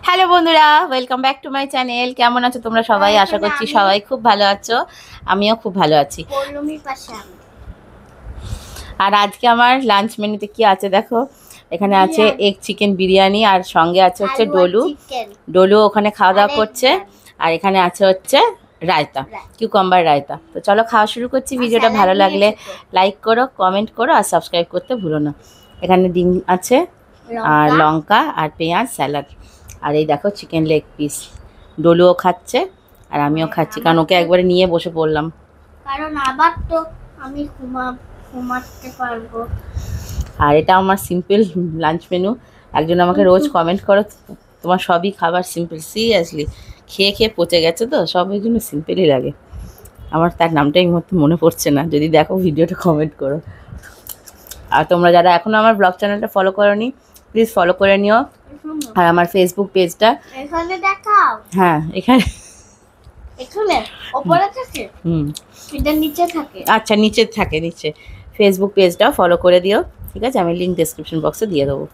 Hello বন্ধুরা, welcome back to my channel. কেমন আছো তোমরা সবাই? আশা করছি সবাই খুব ভালো আছো। আমিও খুব ভালো আছি। আর আজকে আমার লাঞ্চ মেনুতে কি আছে দেখো। এখানে আছে এগ চিকেন বিরিয়ানি, আর সঙ্গে আছে হচ্ছে ডলু। ডলু ওখানে খাওয়া দাওয়া করছে। আর এখানে আছে হচ্ছে রায়তা, কিউকাম্বার রায়তা। তো চলো খাওয়া শুরু করছি। ভিডিওটা ভালো লাগলে লাইক করো, কমেন্ট করো আর সাবস্ক্রাইব করতে ভুলো না। এখানে ডিম আছে আর লঙ্কা আর পেঁয়াজ, স্যালাড। আর এই দেখো চিকেন লেগ পিস। ডলুও খাচ্ছে আর আমিও খাচ্ছি, কারণ ওকে একবারে নিয়ে বসে পড়লাম। কারণ আবার তো আমি ঘুমাতে পারবো। আর এটা আমার সিম্পল লাঞ্চ মেনু। একজন আমাকে রোজ কমেন্ট করো তোমার সবই খাবার সিম্পল। সিরিয়াসলি খেয়ে খেয়ে পচে গেছে তো, সব ওই জন্য সিম্পলই লাগে। আমার তার নামটা এই মুহূর্তে মনে পড়ছে না, যদি দেখো ভিডিওটা কমেন্ট করো। আর তোমরা যারা এখনও আমার ব্লগ চ্যানেলটা ফলো করোনি, প্লিজ ফলো করে নিও। আর আমার ফেসবুক পেজটা এখানে দেখাও। হ্যাঁ এখানে এখানে উপরে থাকে, এটা নিচে থাকে। আচ্ছা নিচে থাকে, নিচে ফেসবুক পেজটাও ফলো করে দিও, ঠিক আছে? আমি লিঙ্ক ডেসক্রিপশন বক্সে দিয়ে দেবো।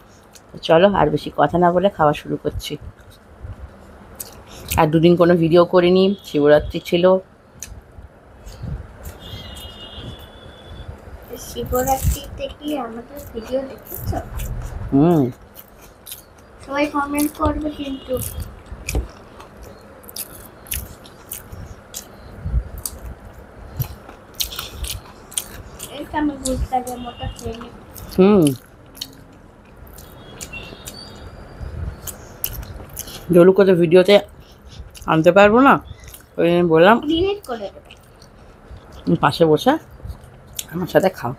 চলো আর বেশি কথা না বলে খাওয়া শুরু করছি। আর দুদিন কোনো ভিডিও করিনি, শিবরাত্রি ছিল। শিবরাত্রিতে কি আমাদের ভিডিও দেখেছো? হুম, সবাই কমেন্ট করবে কিন্তু। এটা আমি গুড়টার মতো খেয়ে নিই। ডলুকে তো ভিডিওতে আনতে পারবো না, ওই জন্য বললাম ডিলিট করে দেবে। তুমি পাশে বসে আমার সাথে খাও।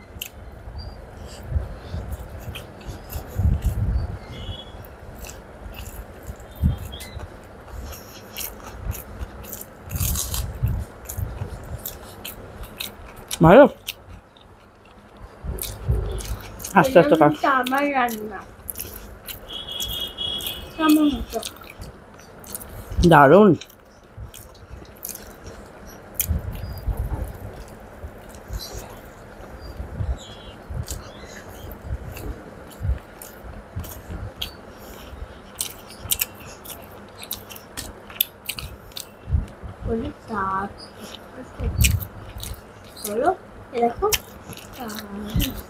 ভালো, আস্তে আস্তে খাও। এটা আমার রান্না। কেমন হতো? দারুণ। বলে দাঁত বলো, দেখো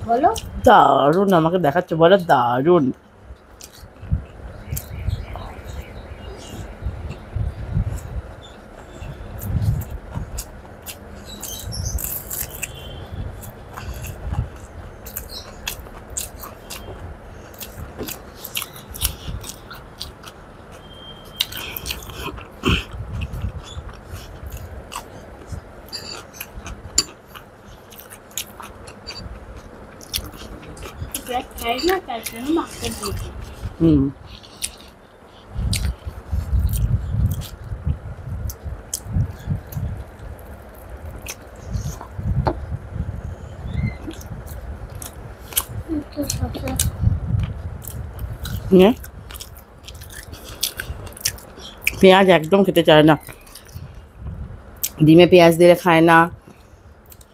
বলো দারুণ, আমাকে দেখাচ্ছে বলো দারুণ। খাই না, তার জন্য মাকে দিয়েছি। হুম, পেঁয়াজ একদম খেতে চায় না, ডিমে পেঁয়াজ দিলে খায় না,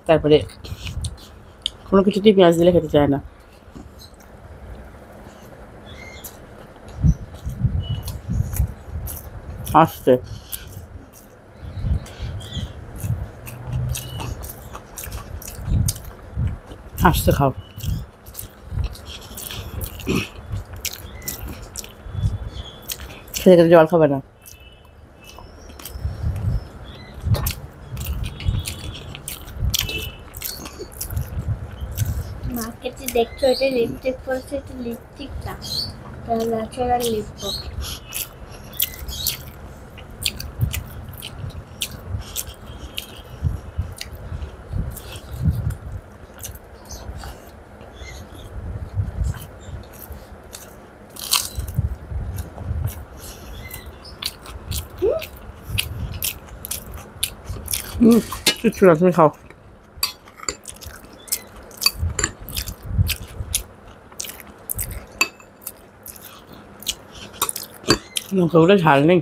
তারপরে কোনো কিছুতেই পেঁয়াজ দিলে খেতে চায় না। আস্তে আস্তে খাও। খেতে খেতে জল খাবে না। মার্কেটে দেখছো এটা লিপস্টিক পরেছে, এটা লিপস্টিকটা ন্যাচারাল লিপস্টিক। কিচ্ছু না, তুমি খাও। লঙ্কাগুলো ঝাল নেই।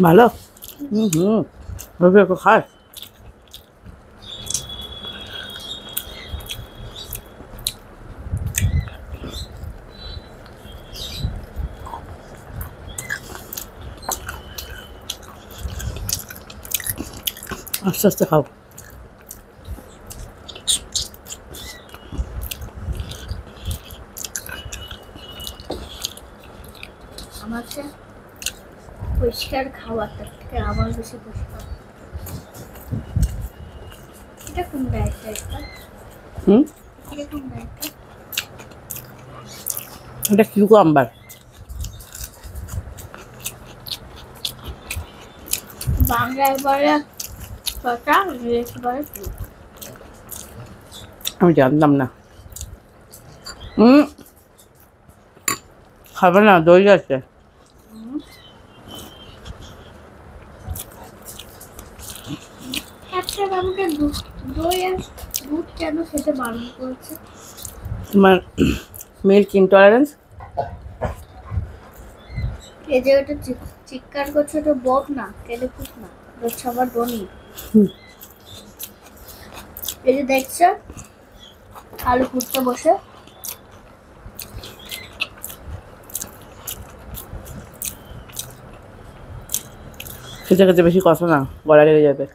ভালো। হুম হুম, ওকে একটু খাস। আস্তে আস্তে খাও। আমাকে পরিষ্কার খাবার তার থেকে আমার বেশি পরিষ্কার। এটা কোন ডায়েটটা? হুম, এটা কোন ডায়েটটা? এটা কিউকাম্বার। বাংলায় বলে শসা, ইংরেজি বলে ফুল। আমি জানতাম না। হুম, খাবে না, দই আছে। একটা আমাকে দই আর দুধ কেন খেতে বারণ করেছে? তোমার মিল্ক ইনটলারেন্স। এই যে ওটা চিৎকার করছে, ওটা বক না, কেঁদে ফুস না, ওটা হচ্ছে আমার ডনি। হুম। এই যে দেখছো আলু কুটতে বসে। খেতে খেতে বেশি কথা না, গলা লেগে যাবে।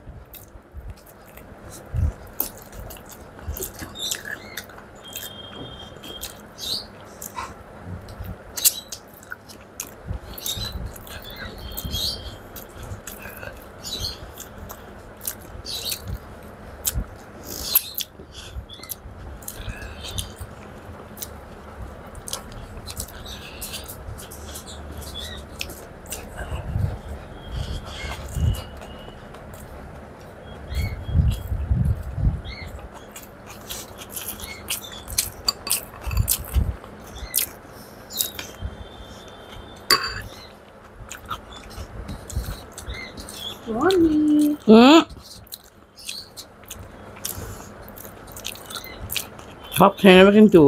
ডনি হুম, সব খেয়ে নেবে কিন্তু।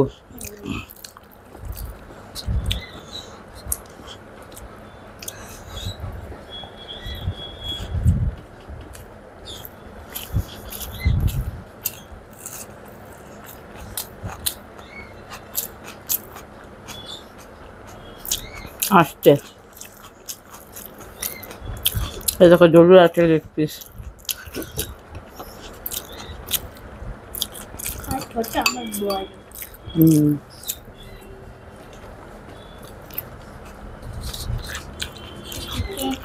আসতে এই দেখো জরুর আছে লেগ পিস। আর হচ্ছে আমার বয়। হুম,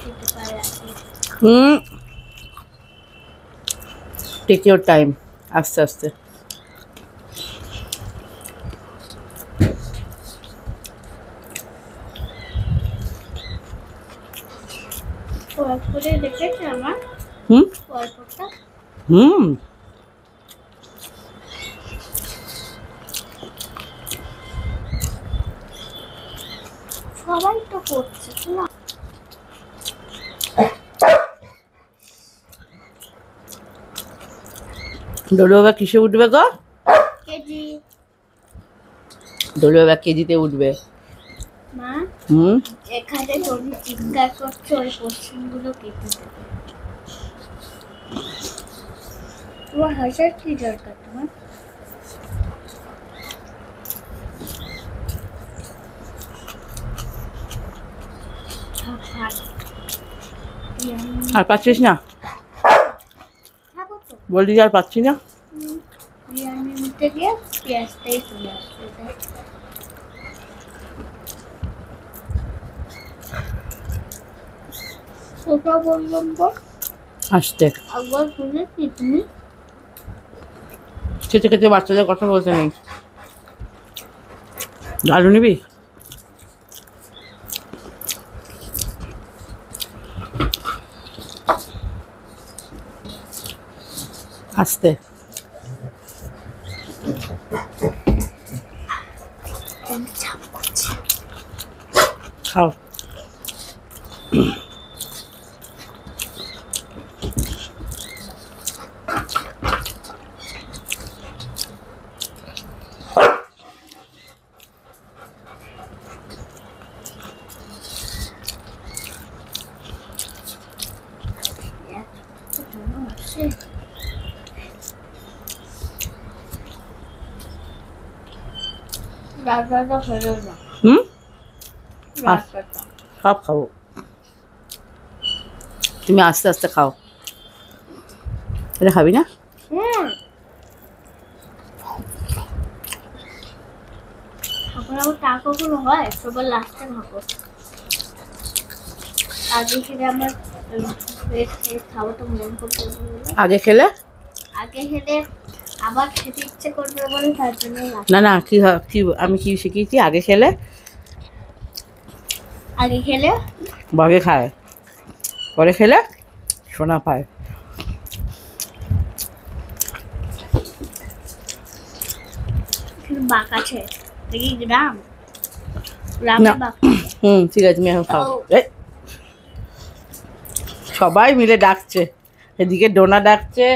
খেতে পারে আর কি। হুম, টেক ইউর টাইম, আস্তে আস্তে। অল্প করে দেখেছে আমার হুম অল্পটা। হুম, সবাই তো করছে না। ডলু বাবা কিসে উঠবে গো? কেজি ডলু বাবা কেজিতে উঠবে। মা, হুম, এখানে তুমি চিৎকার করছো, ওই পশ্চিমগুলো কেটে দেবে। তোমার হাসার কি দরকার তোমার? আর পাচ্ছিস না? খাবো তো। বললি যে আর পাচ্ছি না। বিরিয়ানি নিতে গিয়ে পেঁয়াজটাই চলে আসবে। ওটা বললাম তো আসতে একবার শুনেছি তুমি। খেতে খেতে বাচ্চাদের কথা বলতে নেই। আলু নিবি? আস্তে খাও। রাস্তাটা ফেলো না, হুম, রাস্তাটা। সব খাবো। তুমি আস্তে আস্তে খাও। এটা খাবি না? এখন আমার তা কখনো হয়, সবার লাস্টে খাবো। আগে খেলে আমার খাওয়াটা মন করতে বলে। আগে খেলে? আগে খেলে আবার খেতে ইচ্ছে করবে বলে তার জন্য না না, কি আমি কি শিখিয়েছি? আগে খেলে আগে খেলে বাঘে খায়, পরে খেলে সোনা পায়। এখানে বাঘ আছে, দেখি গ্রাম, না। গ্রামে বাঘ আছে। হুম, ঠিক আছে, তুমি এখন খাও। ও। এই, সবাই মিলে ডাকছে, এদিকে ডোনা ডাকছে,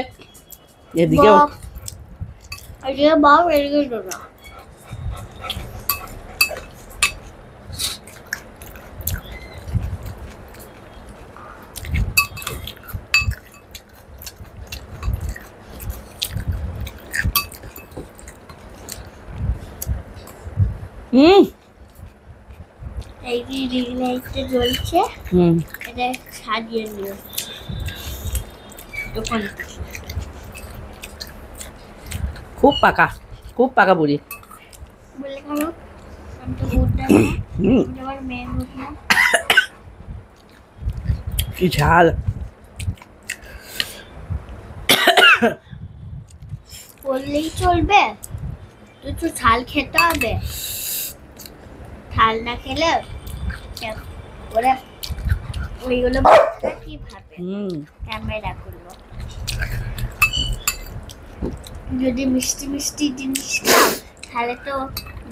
এদিকে বাঘ, এদিকে বাঘ, এদিকে ডোনা। হুম এই যে রিং লাইটটা জ্বলছে, হুম, এটা সাজিয়ে নিও দোকান থেকে। খুব পাকা বুড়ি। বলে কেন? আমি তো বুঝতাম না, হুম, আমি আবার মেয়ে বুঝলাম। কি ঝাল। বললেই চলবে, তো ঝাল খেতে হবে। ঝাল না খেলে ওরা ওইগুলো কি ভাবে হুম, ক্যামেরা করলো। যদি মিষ্টি মিষ্টি জিনিস খাও তাহলে তো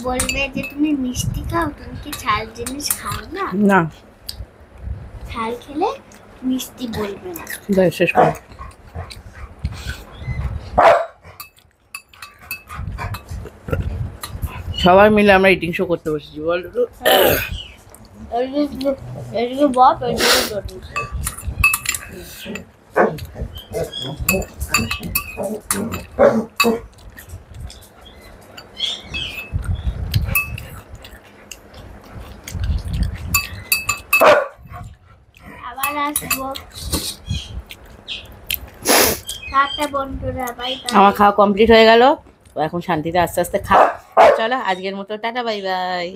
বলবে যে তুমি মিষ্টি খাও, তুমি কি ঝাল জিনিস খাও না। না, ঝাল খেলে মিষ্টি বলবে না। যাই শেষ করো। সবাই মিলে আমরা ইটিং শো করতে বসেছি, বল তো। এদিকে বপ, এদিকে ডোডো। আবার আসবো। টাটা বন্ধুরা, বাই বাই। আমার খাওয়া কমপ্লিট হয়ে গেল, ও এখন শান্তিতে আস্তে আস্তে খা। চলো আজকের মতো টাটা, বাই বাই।